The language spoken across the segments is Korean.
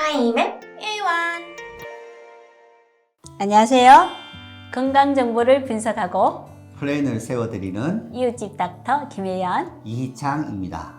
타임의 일원. 안녕하세요. 건강 정보를 분석하고 플랜을 세워드리는 이웃집 닥터 김혜연. 이희창입니다.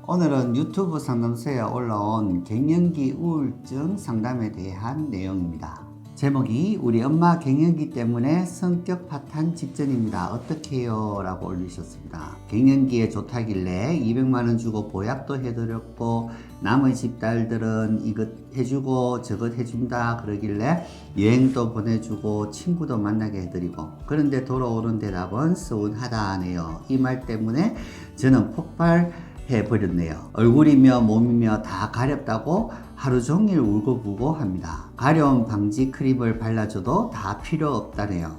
오늘은 유튜브 상담소에 올라온 갱년기 우울증 상담에 대한 내용입니다. 제목이 우리 엄마 갱년기 때문에 성격 파탄 직전입니다. 어떻게 해요? 라고 올리셨습니다. 갱년기에 좋다길래 200만원 주고 보약도 해드렸고 남의 집 딸들은 이것 해주고 저것 해준다 그러길래 여행도 보내주고 친구도 만나게 해드리고 그런데 돌아오는 대답은 서운하다네요. 이 말 때문에 저는 폭발해버렸네요. 얼굴이며 몸이며 다 가렵다고 하루 종일 울고불고 합니다. 가려움 방지 크림을 발라줘도 다 필요 없다네요.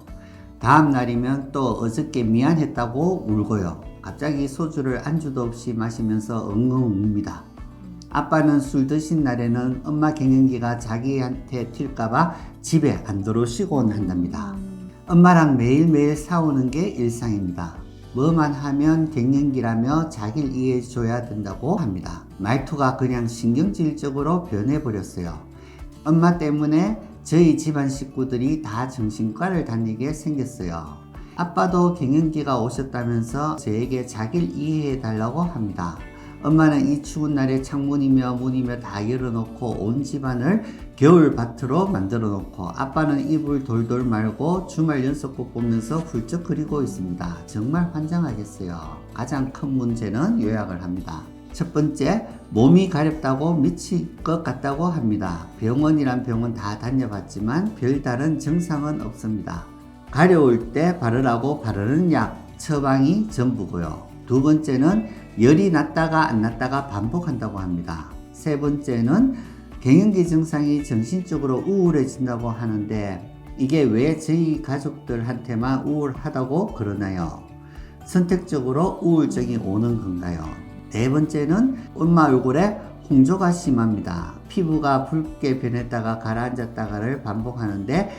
다음 날이면 또 어저께 미안했다고 울고요. 갑자기 소주를 안주도 없이 마시면서 엉엉 웁니다. 아빠는 술 드신 날에는 엄마 갱년기가 자기한테 튈까봐 집에 안 들어오시곤 한답니다. 엄마랑 매일매일 싸우는 게 일상입니다. 뭐만 하면 갱년기라며 자기를 이해해줘야 된다고 합니다. 말투가 그냥 신경질적으로 변해버렸어요. 엄마 때문에 저희 집안 식구들이 다 정신과를 다니게 생겼어요. 아빠도 갱년기가 오셨다면서 저에게 자기를 이해해달라고 합니다. 엄마는 이 추운 날에 창문이며 문이며 다 열어놓고 온 집안을 겨울밭으로 만들어 놓고 아빠는 이불 돌돌 말고 주말 연속곡 보면서 훌쩍 그리고 있습니다. 정말 환장하겠어요. 가장 큰 문제는 요약을 합니다. 첫 번째, 몸이 가렵다고 미칠 것 같다고 합니다. 병원이란 병원 다 다녀봤지만 별다른 증상은 없습니다. 가려울 때 바르라고 바르는 약, 처방이 전부고요. 두 번째는 열이 났다가 안 났다가 반복한다고 합니다. 세 번째는 갱년기 증상이 정신적으로 우울해진다고 하는데 이게 왜 저희 가족들한테만 우울하다고 그러나요? 선택적으로 우울증이 오는 건가요? 네 번째는 엄마 얼굴에 홍조가 심합니다. 피부가 붉게 변했다가 가라앉았다가를 반복하는데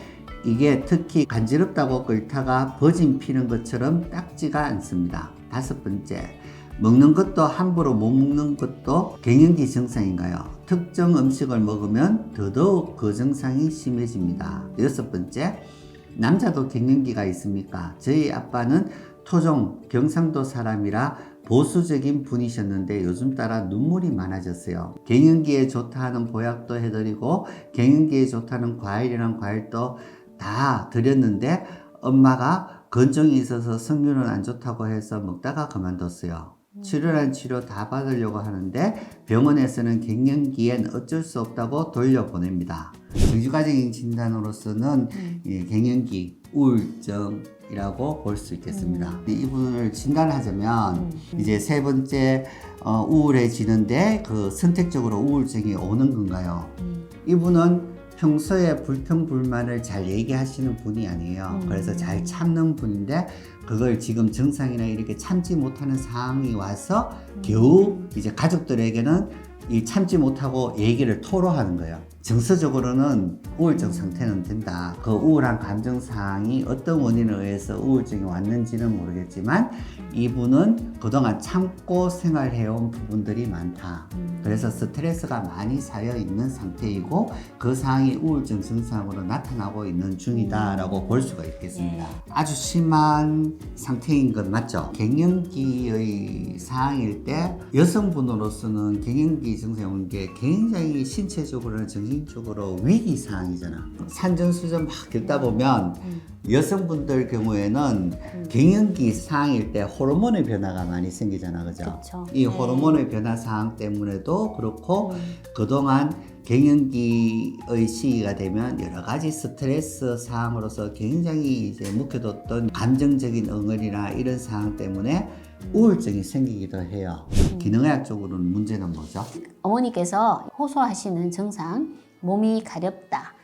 이게 특히 간지럽다고 끓다가 버진 피는 것처럼 딱지가 않습니다. 다섯 번째, 먹는 것도 함부로 못 먹는 것도 갱년기 증상인가요? 특정 음식을 먹으면 더더욱 그 증상이 심해집니다. 여섯 번째, 남자도 갱년기가 있습니까? 저희 아빠는 토종 경상도 사람이라 보수적인 분이셨는데 요즘 따라 눈물이 많아졌어요. 갱년기에 좋다 하는 보약도 해드리고 갱년기에 좋다는 과일이랑 과일도 다 드렸는데 엄마가 건종이 있어서 성균은 안 좋다고 해서 먹다가 그만뒀어요. 치료란 치료 다 받으려고 하는데 병원에서는 갱년기엔 어쩔 수 없다고 돌려보냅니다. 정규과적인 진단으로서는 갱년기 우울증이라고 볼 수 있겠습니다. 이분을 진단하자면 이제 세 번째 우울해지는데 그 선택적으로 우울증이 오는 건가요? 이분은 평소에 불평불만을 잘 얘기하시는 분이 아니에요. 그래서 잘 참는 분인데 그걸 지금 증상이나 이렇게 참지 못하는 상황이 와서 겨우 이제 가족들에게는 이 참지 못하고 얘기를 토로하는 거예요. 정서적으로는 우울증 상태는 된다. 그 우울한 감정상이 어떤 원인에 의해서 우울증이 왔는지는 모르겠지만 이분은 그동안 참고 생활해온 부분들이 많다. 그래서 스트레스가 많이 쌓여 있는 상태이고 그 상황이 우울증 증상으로 나타나고 있는 중이다라고 볼 수가 있겠습니다. 아주 심한 상태인 건 맞죠? 갱년기의 상황일 때 여성분으로서는 갱년기 증상이 오는 게 굉장히 신체적으로나 정신적으로 위기 상황이잖아. 산전수전 막 겪다 보면 여성분들 경우에는 갱년기 상황일 때 호르몬의 변화가 많이 생기잖아, 그죠? 그쵸. 이 호르몬의 변화 상황 때문에도 그렇고 그동안 갱년기의 시기가 되면 여러 가지 스트레스 상황으로서 굉장히 이제 묵혀뒀던 감정적인 응어리나 이런 상황 때문에 우울증이 생기기도 해요. 기능의학적으로는 문제는 뭐죠? 어머니께서 호소하시는 증상, 몸이 가렵다,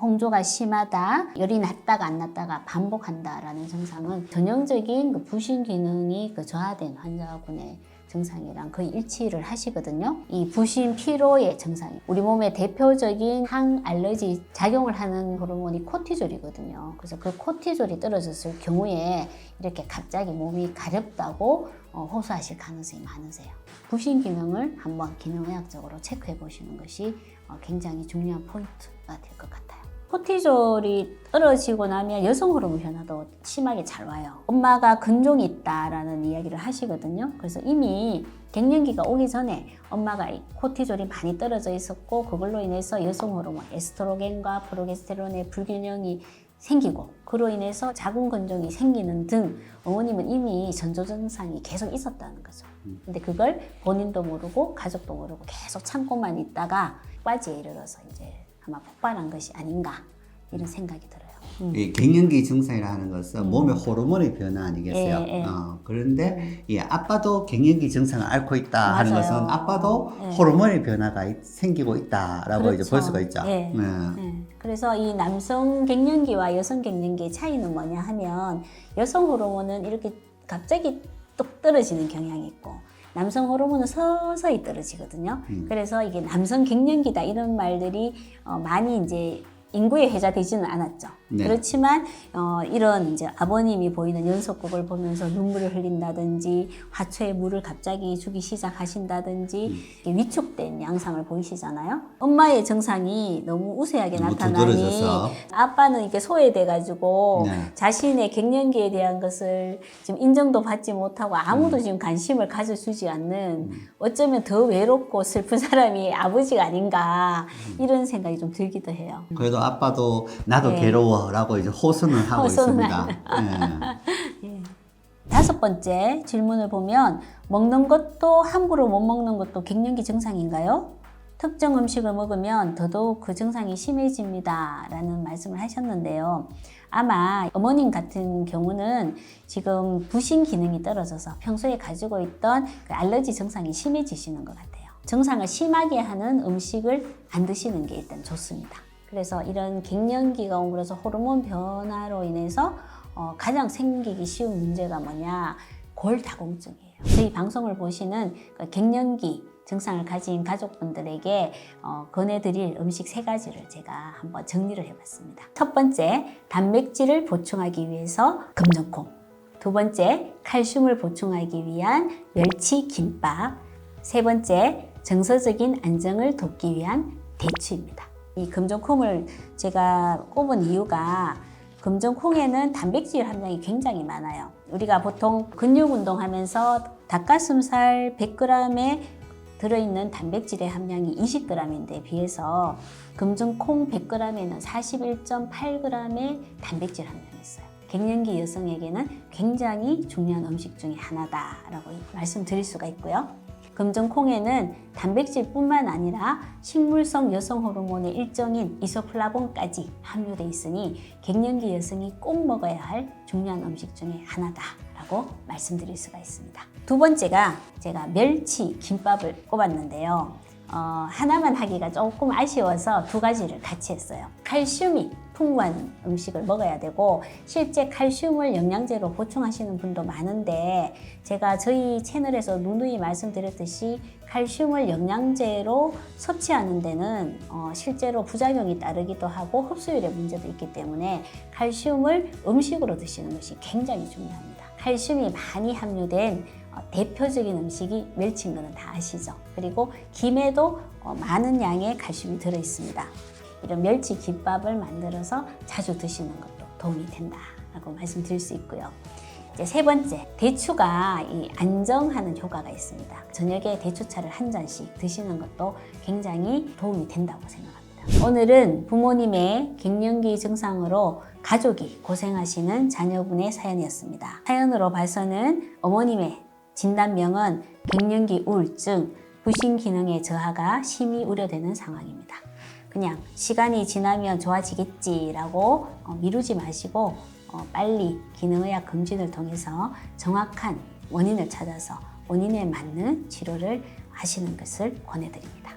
홍조가 심하다, 열이 났다가 안 났다가 반복한다라는 증상은 전형적인 그 부신 기능이 저하된 환자군의 증상이랑 거의 일치를 하시거든요. 이 부신 피로의 증상이 우리 몸의 대표적인 항알러지 작용을 하는 호르몬이 코티졸이거든요. 그래서 그 코티졸이 떨어졌을 경우에 이렇게 갑자기 몸이 가렵다고 호소하실 가능성이 많으세요. 부신 기능을 한번 기능의학적으로 체크해 보시는 것이 굉장히 중요한 포인트가 될 것 같아요. 코티졸이 떨어지고 나면 여성 호르몬 변화도 심하게 잘 와요. 엄마가 근종이 있다라는 이야기를 하시거든요. 그래서 이미 갱년기가 오기 전에 엄마가 코티졸이 많이 떨어져 있었고 그걸로 인해서 여성 호르몬 에스트로겐과 프로게스테론의 불균형이 생기고 그로 인해서 자궁 건조증이 생기는 등 어머님은 이미 전조 증상이 계속 있었다는 거죠. 근데 그걸 본인도 모르고 가족도 모르고 계속 참고만 있다가 과지에 이르러서 이제 아마 폭발한 것이 아닌가 이런 생각이 들어요. 이 갱년기 증상이라 하는 것은 몸의 호르몬의 변화 아니겠어요? 예. 그런데 이 아빠도 갱년기 증상을 앓고 있다 하는 맞아요. 것은 아빠도 예. 호르몬의 변화가 생기고 있다라고 그렇죠. 이제 볼 수가 있죠. 예. 그래서 이 남성 갱년기와 여성 갱년기의 차이는 뭐냐 하면 여성 호르몬은 이렇게 갑자기 뚝 떨어지는 경향이 있고 남성 호르몬은 서서히 떨어지거든요. 그래서 이게 남성 갱년기다 이런 말들이 많이 이제 인구에 회자되지는 않았죠. 네. 그렇지만 이런 이제 아버님이 보이는 연속극을 보면서 눈물을 흘린다든지 화초에 물을 갑자기 주기 시작하신다든지 위축된 양상을 보이시잖아요. 엄마의 증상이 너무 우세하게 너무 나타나니 두드러져서. 아빠는 이렇게 소외돼가지고 네. 자신의 갱년기에 대한 것을 지금 인정도 받지 못하고 아무도 지금 관심을 가져주지 않는 어쩌면 더 외롭고 슬픈 사람이 아버지가 아닌가 이런 생각이 좀 들기도 해요. 그래도 아빠도 나도 예. 괴로워라고 이제 호소는 하고 호소는 있습니다. 예. 5번째 질문을 보면 먹는 것도 함부로 못 먹는 것도 갱년기 증상인가요? 특정 음식을 먹으면 더더욱 그 증상이 심해집니다 라는 말씀을 하셨는데요. 아마 어머님 같은 경우는 지금 부신 기능이 떨어져서 평소에 가지고 있던 그 알러지 증상이 심해지시는 것 같아요. 증상을 심하게 하는 음식을 안 드시는 게 일단 좋습니다. 그래서 이런 갱년기가 오고 그래서 호르몬 변화로 인해서 가장 생기기 쉬운 문제가 뭐냐? 골다공증이에요. 저희 방송을 보시는 그 갱년기 증상을 가진 가족분들에게 권해드릴 음식 3가지를 제가 한번 정리를 해봤습니다. 첫 번째, 단백질을 보충하기 위해서 금전콩. 두 번째, 칼슘을 보충하기 위한 멸치 김밥. 세 번째, 정서적인 안정을 돕기 위한 대추입니다. 이 금전콩을 제가 꼽은 이유가 금전콩에는 단백질 함량이 굉장히 많아요. 우리가 보통 근육 운동하면서 닭가슴살 100g에 들어있는 단백질의 함량이 20g인데 비해서 금전콩 100g에는 41.8g의 단백질 함량이 있어요. 갱년기 여성에게는 굉장히 중요한 음식 중에 하나다라고 말씀드릴 수가 있고요. 금전콩에는 단백질뿐만 아니라 식물성 여성 호르몬의 일종인 이소플라본까지 함유되어 있으니 갱년기 여성이 꼭 먹어야 할 중요한 음식 중에 하나다라고 말씀드릴 수가 있습니다. 두 번째가 제가 멸치 김밥을 꼽았는데요. 하나만 하기가 조금 아쉬워서 2가지를 같이 했어요. 칼슘이 풍부한 음식을 먹어야 되고 실제 칼슘을 영양제로 보충하시는 분도 많은데 제가 저희 채널에서 누누이 말씀드렸듯이 칼슘을 영양제로 섭취하는 데는 실제로 부작용이 따르기도 하고 흡수율의 문제도 있기 때문에 칼슘을 음식으로 드시는 것이 굉장히 중요합니다. 칼슘이 많이 함유된 대표적인 음식이 멸치인 거는 다 아시죠? 그리고 김에도 많은 양의 칼슘이 들어있습니다. 이런 멸치 김밥을 만들어서 자주 드시는 것도 도움이 된다라고 말씀드릴 수 있고요. 이제 3번째, 대추가 이 안정하는 효과가 있습니다. 저녁에 대추차를 한 잔씩 드시는 것도 굉장히 도움이 된다고 생각합니다. 오늘은 부모님의 갱년기 증상으로 가족이 고생하시는 자녀분의 사연이었습니다. 사연으로 봐서는 어머님의 진단명은 갱년기 우울증, 부신 기능의 저하가 심히 우려되는 상황입니다. 그냥 시간이 지나면 좋아지겠지라고 미루지 마시고 빨리 기능의학 검진을 통해서 정확한 원인을 찾아서 원인에 맞는 치료를 하시는 것을 권해드립니다.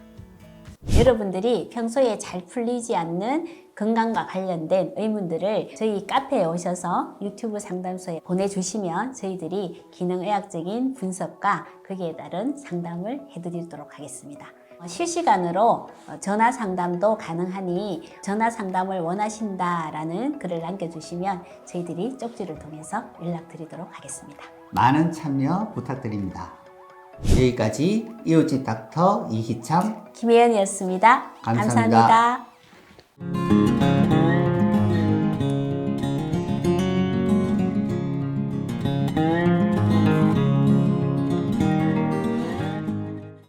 여러분들이 평소에 잘 풀리지 않는 건강과 관련된 의문들을 저희 카페에 오셔서 유튜브 상담소에 보내주시면 저희들이 기능의학적인 분석과 거기에 따른 상담을 해드리도록 하겠습니다. 실시간으로 전화 상담도 가능하니 전화 상담을 원하신다라는 글을 남겨주시면 저희들이 쪽지를 통해서 연락드리도록 하겠습니다. 많은 참여 부탁드립니다. 여기까지 이웃집 닥터 이희참 김혜연이었습니다. 감사합니다. 감사합니다.